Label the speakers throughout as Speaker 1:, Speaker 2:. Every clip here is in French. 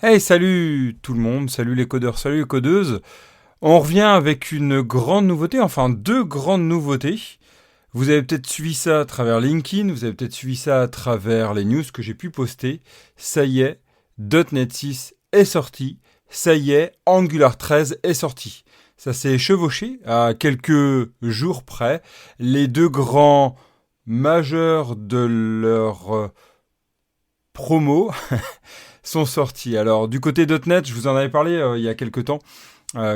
Speaker 1: Hey, salut tout le monde, salut les codeurs, salut les codeuses. On revient avec une grande nouveauté, enfin deux grandes nouveautés. Vous avez peut-être suivi ça à travers LinkedIn, vous avez peut-être suivi ça à travers les news que j'ai pu poster. Ça y est, .NET 6 est sorti. Ça y est, Angular 13 est sorti. Ça s'est chevauché à quelques jours près. Les deux grands majeurs de leur promo sont sortis. Alors, du côté .NET, je vous en avais parlé il y a quelques temps.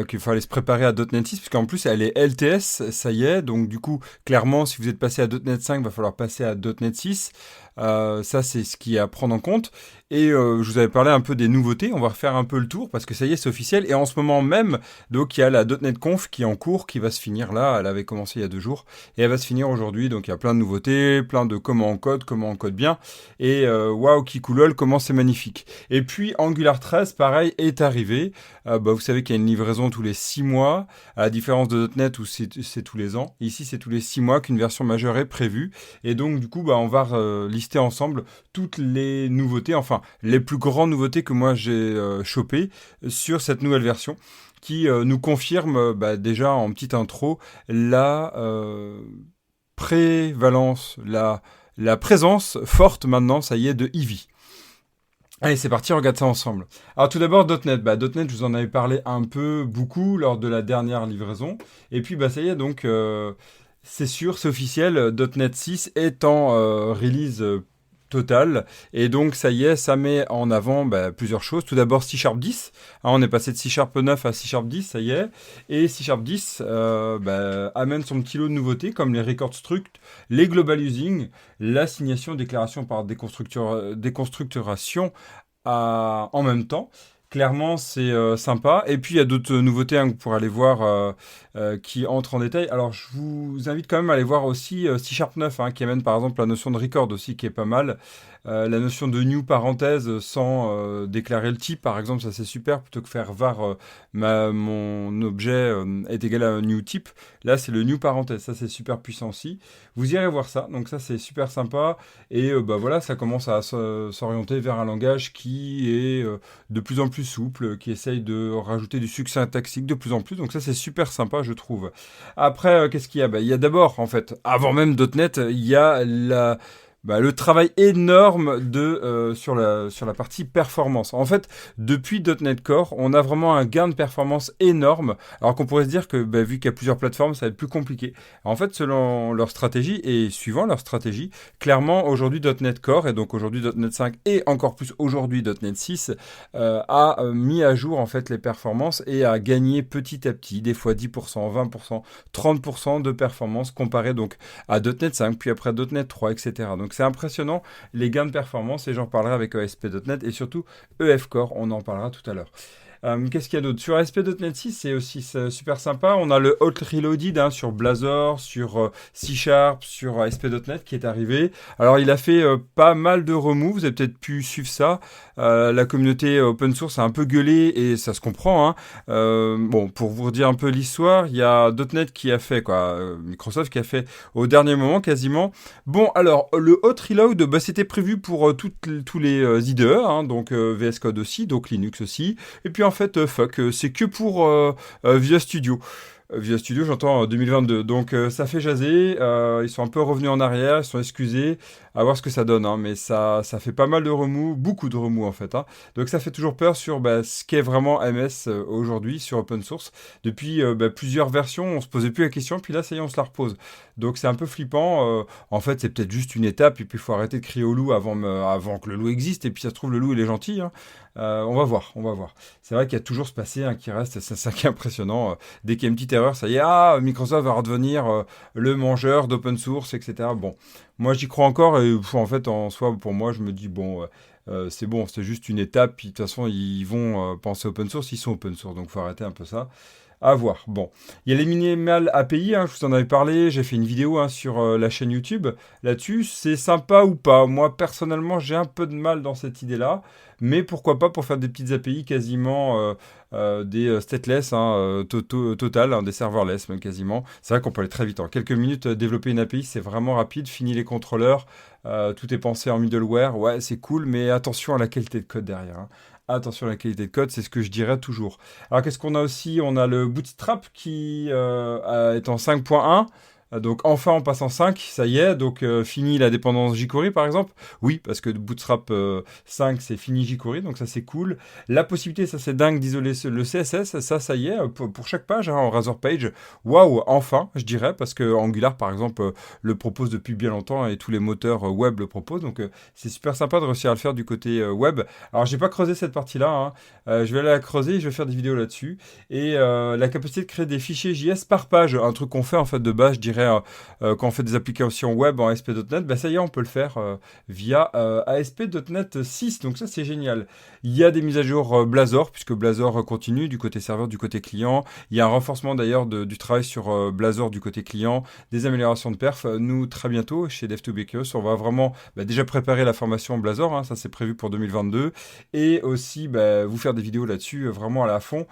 Speaker 1: Qu'il fallait se préparer à .NET 6, puisqu'en plus elle est LTS, ça y est, donc du coup, clairement, si vous êtes passé à .NET 5, il va falloir passer à .NET 6. Ça, c'est ce qui est à prendre en compte. Et je vous avais parlé un peu des nouveautés, on va refaire un peu le tour, parce que ça y est, c'est officiel. Et en ce moment même, donc il y a la .NET Conf qui est en cours, qui va se finir là, elle avait commencé il y a 2 jours, et elle va se finir aujourd'hui, donc il y a plein de nouveautés, plein de comment on code bien, et waouh, Kikoulol, comment c'est magnifique. Et puis Angular 13, pareil, est arrivé. Vous savez qu'il y a une livraison tous les 6 mois, à la différence de .NET où c'est tous les ans. Ici, c'est tous les 6 mois qu'une version majeure est prévue. Et donc, du coup, on va lister ensemble toutes les nouveautés, enfin, les plus grandes nouveautés que moi j'ai chopées sur cette nouvelle version qui nous confirme déjà en petite intro la prévalence, la présence forte maintenant, ça y est, de Eevee. Allez, c'est parti, on regarde ça ensemble. Alors tout d'abord, .NET. .NET, je vous en avais parlé un peu, beaucoup, lors de la dernière livraison. Et puis, ça y est, donc, c'est sûr, c'est officiel, .NET 6 est en release totale. Et donc, ça y est, ça met en avant plusieurs choses. Tout d'abord, C Sharp 10. On est passé de C Sharp 9 à C Sharp 10, ça y est. Et C Sharp 10 amène son petit lot de nouveautés, comme les record struct, les global using, l'assignation déclaration par déconstructuration en même temps. Clairement, c'est sympa. Et puis, il y a d'autres nouveautés que vous pourrez aller voir qui entrent en détail. Alors, je vous invite quand même à aller voir aussi C Sharp 9, qui amène par exemple la notion de record aussi, qui est pas mal. La notion de new parenthèse sans déclarer le type, par exemple, ça c'est super. Plutôt que faire var mon objet est égal à un new type. Là, c'est le new parenthèse. Ça, c'est super puissant aussi. Vous irez voir ça. Donc, ça, c'est super sympa. Et voilà, ça commence à s'orienter vers un langage qui est de plus en plus souple, qui essaye de rajouter du succès syntaxique de plus en plus. Donc ça, c'est super sympa, je trouve. Après, qu'est-ce qu'il y a Il y a d'abord, en fait, avant même .NET, il y a le travail énorme sur la partie performance. En fait, depuis .NET Core, on a vraiment un gain de performance énorme, alors qu'on pourrait se dire que vu qu'il y a plusieurs plateformes, ça va être plus compliqué. En fait, selon leur stratégie et suivant leur stratégie, clairement, aujourd'hui .NET Core, et donc aujourd'hui .NET 5, et encore plus aujourd'hui .NET 6, a mis à jour en fait les performances et a gagné petit à petit, des fois 10%, 20%, 30% de performance comparé donc à .NET 5, puis après .NET 3, etc. Donc c'est impressionnant les gains de performance et j'en parlerai avec ASP.NET et surtout EF Core, on en parlera tout à l'heure. Qu'est-ce qu'il y a d'autre sur ASP.NET 6, c'est aussi super sympa. On a le Alt Reloaded sur Blazor, sur C Sharp, sur ASP.NET qui est arrivé. Alors il a fait pas mal de remous, vous avez peut-être pu suivre ça. La communauté open source a un peu gueulé et ça se comprend. Pour vous redire un peu l'histoire, il y a .NET qui a fait, Microsoft qui a fait au dernier moment quasiment. Bon, alors le Hot Reload, c'était prévu pour tous les IDE, donc VS Code aussi, donc Linux aussi. Et puis en fait, c'est que pour Visual Studio. Visual Studio, j'entends 2022. Donc ça fait jaser. Ils sont un peu revenus en arrière, ils sont excusés. À voir ce que ça donne. Mais ça fait pas mal de remous, beaucoup de remous en fait. Donc ça fait toujours peur sur ce qu'est vraiment MS aujourd'hui sur open source. Depuis plusieurs versions, on se posait plus la question. Puis là, ça y est, on se la repose. Donc c'est un peu flippant. En fait, c'est peut-être juste une étape. Et puis il faut arrêter de crier au loup avant que le loup existe. Et puis ça se trouve, le loup, il est gentil. On va voir. C'est vrai qu'il y a toujours ce passé qui reste. C'est ça qui est impressionnant. Dès qu'il y a une petite erreur, ça y est, Microsoft va redevenir le mangeur d'open source, etc. Bon, moi j'y crois encore et en fait en soi pour moi je me dis c'est bon, c'est juste une étape, puis de toute façon ils vont penser open source, ils sont open source, donc faut arrêter un peu ça. À voir. Bon, il y a les minimal API, je vous en avais parlé, j'ai fait une vidéo sur la chaîne YouTube là-dessus. C'est sympa ou pas? Moi personnellement j'ai un peu de mal dans cette idée-là, mais pourquoi pas pour faire des petites API quasiment des stateless total, des serverless même quasiment. C'est vrai qu'on peut aller très vite. En quelques minutes, développer une API, c'est vraiment rapide. Fini les contrôleurs, tout est pensé en middleware. Ouais, c'est cool, mais attention à la qualité de code derrière. Attention à la qualité de code, c'est ce que je dirais toujours. Alors qu'est-ce qu'on a aussi? On a le Bootstrap qui est en 5.1. Donc enfin on passe en 5, ça y est, donc fini la dépendance jQuery par exemple. Oui, parce que Bootstrap 5 c'est fini jQuery, donc ça c'est cool. La possibilité, ça c'est dingue, d'isoler le CSS, ça y est, pour chaque page, hein, en Razor Page. Waouh, enfin, je dirais, parce que Angular par exemple le propose depuis bien longtemps et tous les moteurs web le proposent, donc c'est super sympa de réussir à le faire du côté web. Alors j'ai pas creusé cette partie-là, hein. Je vais aller la creuser et je vais faire des vidéos là-dessus. Et la capacité de créer des fichiers JS par page, un truc qu'on fait en fait de base, je dirais, quand on fait des applications web en ASP.NET, bah ça y est, on peut le faire via ASP.NET 6, donc ça c'est génial. Il y a des mises à jour Blazor, puisque Blazor continue du côté serveur, du côté client. Il y a un renforcement d'ailleurs du travail sur Blazor du côté client, des améliorations de perf. Nous, très bientôt, chez Dev2Bakehouse, on va vraiment déjà préparer la formation Blazor, hein, ça c'est prévu pour 2022, et aussi vous faire des vidéos là-dessus, vraiment à la fond,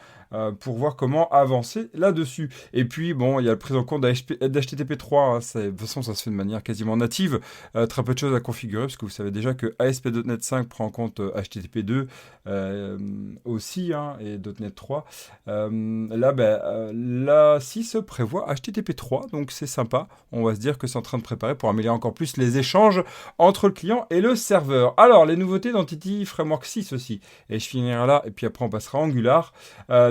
Speaker 1: pour voir comment avancer là-dessus. Et puis, bon, il y a la prise en compte d'HTTP3, hein, de toute façon, ça se fait de manière quasiment native, très peu de choses à configurer, parce que vous savez déjà que ASP.NET 5 prend en compte HTTP2 aussi, hein, et .NET 3. Là, 6 prévoit HTTP3, donc c'est sympa. On va se dire que c'est en train de préparer pour améliorer encore plus les échanges entre le client et le serveur. Alors, les nouveautés d'Entity Framework 6 aussi. Et je finirai là, et puis après on passera à Angular.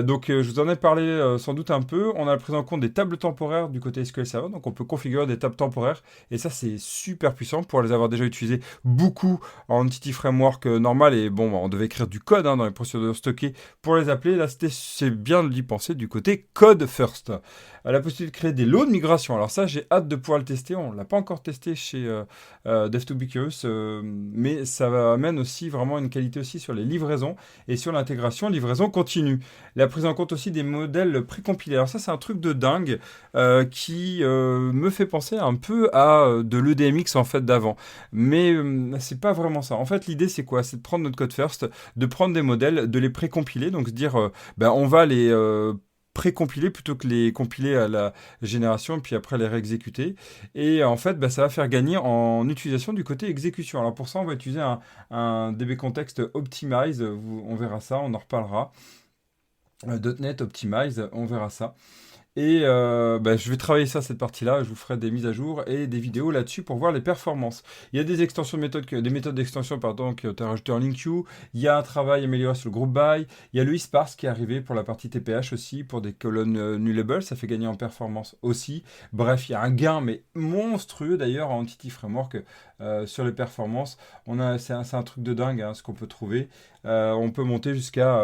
Speaker 1: Donc je vous en ai parlé sans doute un peu. On a la prise en compte des tables temporaires du côté SQL Server. Donc on peut configurer des tables temporaires. Et ça c'est super puissant pour les avoir déjà utilisées beaucoup en Entity Framework normal. Et bon, on devait écrire du code, hein, dans les procédures stockées pour les appeler. Là c'est bien d'y penser du côté code first. La possibilité de créer des lots de migration. Alors ça j'ai hâte de pouvoir le tester. On ne l'a pas encore testé chez Dev2Bakehouse. Mais ça amène aussi vraiment une qualité aussi sur les livraisons et sur l'intégration livraison continue. La prise en compte aussi des modèles précompilés. Alors ça, c'est un truc de dingue qui me fait penser un peu à de l'EDMX en fait d'avant. Mais c'est pas vraiment ça. En fait, l'idée, c'est quoi? C'est de prendre notre code first, de prendre des modèles, de les précompiler. Donc se dire, on va les précompiler plutôt que les compiler à la génération et puis après les réexécuter. Et en fait, ça va faire gagner en utilisation du côté exécution. Alors pour ça, on va utiliser un DB Context Optimize. On verra ça, on en reparlera. .NET Optimize, on verra ça. Et je vais travailler ça, cette partie-là. Je vous ferai des mises à jour et des vidéos là-dessus pour voir les performances. Il y a des extensions de méthodes, des méthodes d'extension pardon, qui ont été rajoutées en LinkQ. Il y a un travail amélioré sur le group by. Il y a le eSparse qui est arrivé pour la partie TPH aussi, pour des colonnes nullable. Ça fait gagner en performance aussi. Bref, il y a un gain, mais monstrueux d'ailleurs en Entity Framework sur les performances. C'est un truc de dingue, hein, ce qu'on peut trouver. On peut monter jusqu'à,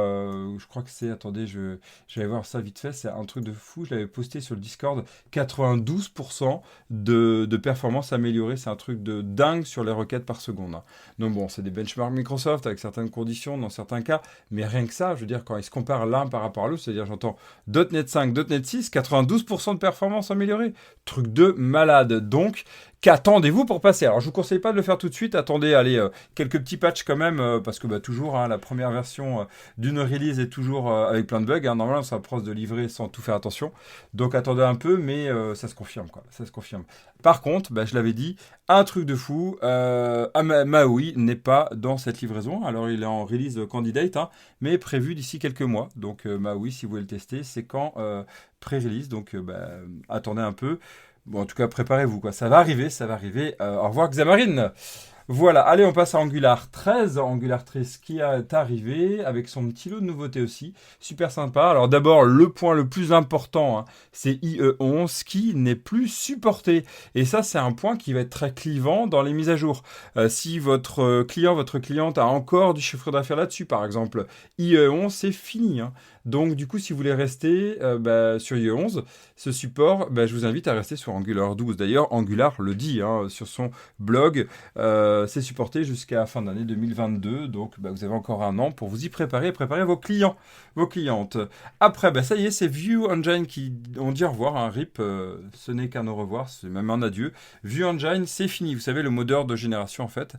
Speaker 1: je crois que c'est, attendez, je vais voir ça vite fait, c'est un truc de fou, je l'avais posté sur le Discord, 92% de performance améliorée, c'est un truc de dingue sur les requêtes par seconde, hein. Donc bon, c'est des benchmarks Microsoft avec certaines conditions dans certains cas, mais rien que ça, je veux dire, quand ils se comparent l'un par rapport à l'autre, c'est-à-dire j'entends .NET 5, .NET 6, 92% de performance améliorée, truc de malade. Donc, qu'attendez-vous pour passer? Alors, je vous conseille pas de le faire tout de suite. Attendez, allez, quelques petits patchs quand même, parce que toujours, hein, la première version d'une release est toujours avec plein de bugs, hein. Normalement, ça approche de livrer sans tout faire attention. Donc, attendez un peu, mais ça se confirme, quoi. Ça se confirme. Par contre, je l'avais dit, un truc de fou, Maui n'est pas dans cette livraison. Alors, il est en release candidate, hein, mais prévu d'ici quelques mois. Donc, Maui, si vous voulez le tester, c'est quand pré-release. Donc, attendez un peu. Bon, en tout cas, préparez-vous, quoi. Ça va arriver, ça va arriver. Au revoir, Xamarin. Voilà, allez, on passe à Angular 13. Angular 13 qui est arrivé avec son petit lot de nouveautés aussi. Super sympa. Alors d'abord, le point le plus important, hein, c'est IE11 qui n'est plus supporté. Et ça, c'est un point qui va être très clivant dans les mises à jour. Si votre client, votre cliente a encore du chiffre d'affaires là-dessus, par exemple, IE11, c'est fini, hein. Donc du coup, si vous voulez rester sur IE11, ce support, je vous invite à rester sur Angular 12. D'ailleurs, Angular le dit, hein, sur son blog. C'est supporté jusqu'à fin d'année 2022, donc vous avez encore un an pour vous y préparer et préparer vos clients, vos clientes. Après, ça y est, c'est Vue Engine qui ont dit au revoir, un RIP, ce n'est qu'un au revoir, c'est même un adieu. Vue Engine, c'est fini, vous savez, le modeur de génération en fait.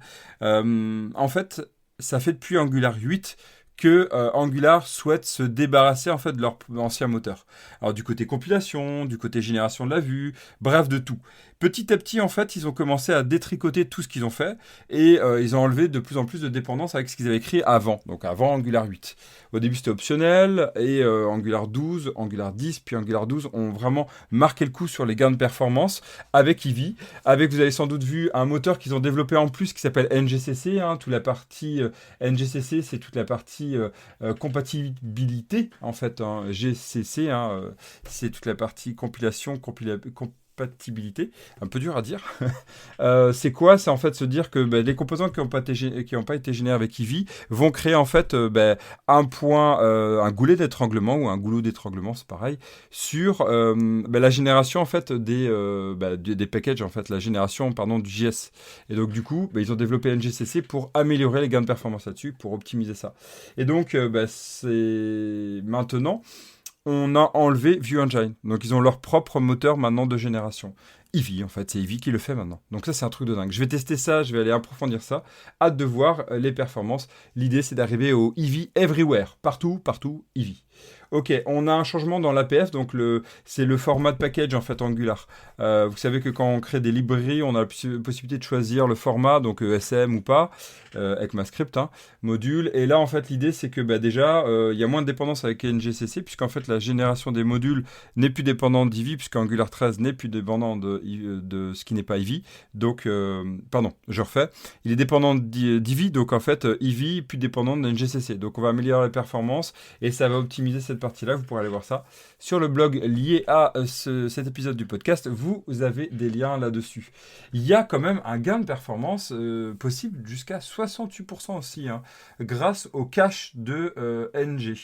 Speaker 1: Ça fait depuis Angular 8 que Angular souhaite se débarrasser en fait de leur ancien moteur. Alors du côté compilation, du côté génération de la vue, bref de tout. Petit à petit, en fait, ils ont commencé à détricoter tout ce qu'ils ont fait et ils ont enlevé de plus en plus de dépendance avec ce qu'ils avaient écrit avant, donc avant Angular 8. Au début, c'était optionnel et Angular 12, Angular 10, puis Angular 12 ont vraiment marqué le coup sur les gains de performance avec Eevee, avec, vous avez sans doute vu, un moteur qu'ils ont développé en plus qui s'appelle NGCC, hein, toute la partie NGCC, c'est toute la partie compatibilité, en fait, hein, GCC, hein, c'est toute la partie compatibilité, un peu dur à dire. C'est quoi? C'est en fait se dire que les composants qui n'ont pas été générés avec Eevee vont créer en fait un point, un goulet d'étranglement ou un goulot d'étranglement, c'est pareil, sur la génération en fait des packages en fait, la génération pardon du JS. Et donc du coup, ils ont développé NGCC pour améliorer les gains de performance là-dessus, pour optimiser ça. Et donc c'est maintenant on a enlevé Vue Engine. Donc ils ont leur propre moteur maintenant de génération. Eevee, en fait, c'est Eevee qui le fait maintenant. Donc ça, c'est un truc de dingue. Je vais tester ça, je vais aller approfondir ça. Hâte de voir les performances. L'idée, c'est d'arriver au Eevee Everywhere. Partout, partout, Eevee. Ok, on a un changement dans l'APF, donc c'est le format de package en fait Angular. Vous savez que quand on crée des librairies, on a la possibilité de choisir le format, donc SM ou pas, ECMAScript, hein, module. Et là, en fait, l'idée, c'est que déjà, il y a moins de dépendance avec NGCC, puisqu'en fait, la génération des modules n'est plus dépendante d'Eevee, puisqu'Angular 13 n'est plus dépendant de ce qui n'est pas Eevee. Donc, pardon, je refais. Il est dépendant d'Eevee, donc en fait, Eevee plus dépendant de NGCC. Donc, on va améliorer la performance et ça va optimiser cette partie-là. Vous pourrez aller voir ça sur le blog lié à cet épisode du podcast. Vous avez des liens là-dessus. Il y a quand même un gain de performance possible jusqu'à 68% aussi, hein, grâce au cache de NG.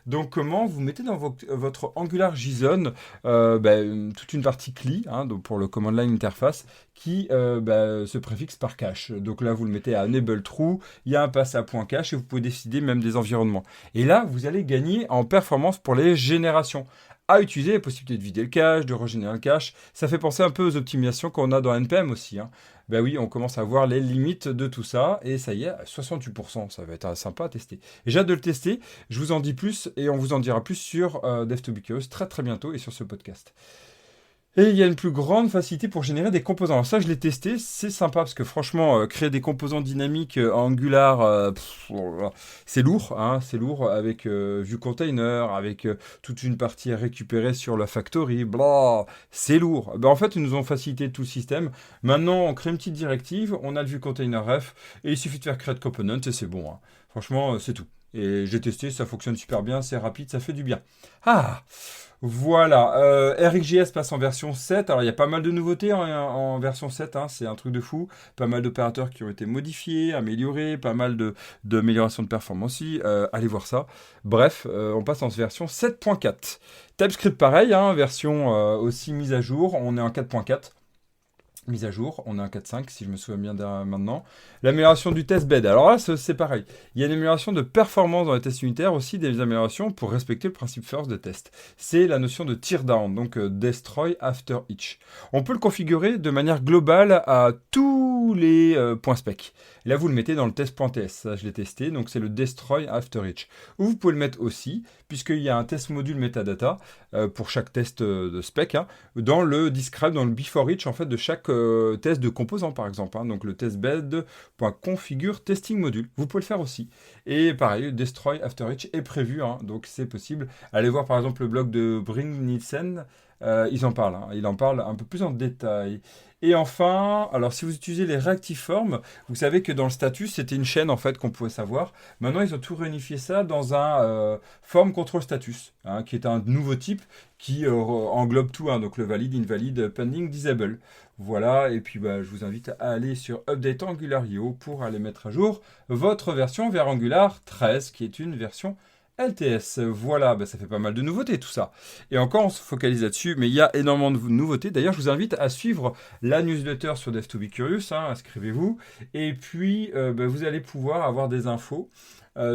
Speaker 1: Donc comment vous mettez dans votre Angular JSON toute une partie CLI, hein, donc pour le command line interface, qui se préfixe par cache. Donc là, vous le mettez à enable true, il y a un pass à point cache et vous pouvez décider même des environnements. Et là, vous allez gagner en performance pour les générations. À utiliser la possibilité de vider le cache, de régénérer le cache. Ça fait penser un peu aux optimisations qu'on a dans NPM aussi, hein. Ben oui, on commence à voir les limites de tout ça, et ça y est, 68%, ça va être sympa à tester. Et j'ai hâte de le tester, je vous en dis plus, et on vous en dira plus sur Dev2B très très bientôt, et sur ce podcast. Et il y a une plus grande facilité pour générer des composants. Alors ça, je l'ai testé, c'est sympa parce que franchement, créer des composants dynamiques en Angular, c'est lourd, hein, c'est lourd avec Vue Container, avec toute une partie à récupérer sur la factory, blah, c'est lourd. En fait, ils nous ont facilité tout le système. Maintenant, on crée une petite directive, on a le Vue Container Ref, et il suffit de faire create component et c'est bon, hein. Franchement, c'est tout. Et j'ai testé, ça fonctionne super bien, c'est rapide, ça fait du bien. Ah! Voilà, RxJS passe en version 7. Alors, il y a pas mal de nouveautés en version 7, hein, c'est un truc de fou. Pas mal d'opérateurs qui ont été modifiés, améliorés, pas mal d'améliorations de performance aussi. Allez voir ça. Bref, on passe en version 7.4. TypeScript, pareil, hein, version aussi mise à jour. On est en 4.4. Mise à jour, on est en 4.5 si je me souviens bien maintenant. L'amélioration du test bed, alors là c'est pareil. Il y a une amélioration de performance dans les tests unitaires, aussi des améliorations pour respecter le principe first de test. C'est la notion de tear down, donc destroy after each. On peut le configurer de manière globale à tous les points spec. Là vous le mettez dans le test.ts, ça je l'ai testé, donc c'est le destroy after each. Ou vous pouvez le mettre aussi, puisqu'il y a un test module metadata pour chaque test de spec, hein, dans le describe, dans le before each en fait de chaque test de composant par exemple, hein, donc le testbed.configure testing module. Vous pouvez le faire aussi. Et pareil, destroy after each est prévu, hein, donc c'est possible. Allez voir par exemple le blog de Bring Nielsen, ils en parlent, hein, il en parle un peu plus en détail. Et enfin, alors si vous utilisez les Reactiveform, vous savez que dans le statut, c'était une chaîne en fait qu'on pouvait savoir. Maintenant, ils ont tout réunifié ça dans un form control status, hein, qui est un nouveau type qui englobe tout, hein, donc le valide, invalide, pending, disable. Voilà, et puis je vous invite à aller sur Update Angular.io pour aller mettre à jour votre version vers Angular 13, qui est une version LTS. Voilà, ça fait pas mal de nouveautés tout ça. Et encore, on se focalise là-dessus, mais il y a énormément de nouveautés. D'ailleurs, je vous invite à suivre la newsletter sur Dev2B, hein, inscrivez-vous. Et puis, vous allez pouvoir avoir des infos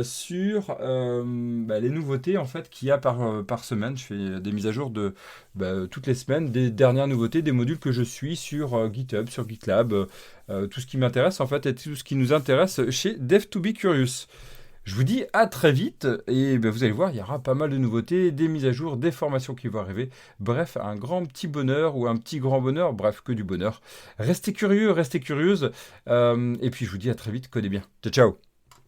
Speaker 1: sur les nouveautés en fait qu'il y a par semaine. Je fais des mises à jour de toutes les semaines, des dernières nouveautés, des modules que je suis sur GitHub, sur GitLab, tout ce qui m'intéresse en fait et tout ce qui nous intéresse chez Dev2B. Je vous dis à très vite et ben, vous allez voir, il y aura pas mal de nouveautés, des mises à jour, des formations qui vont arriver. Bref, un grand petit bonheur ou un petit grand bonheur, bref, que du bonheur. Restez curieux, restez curieuses. Et puis je vous dis à très vite, codez bien. Ciao, ciao.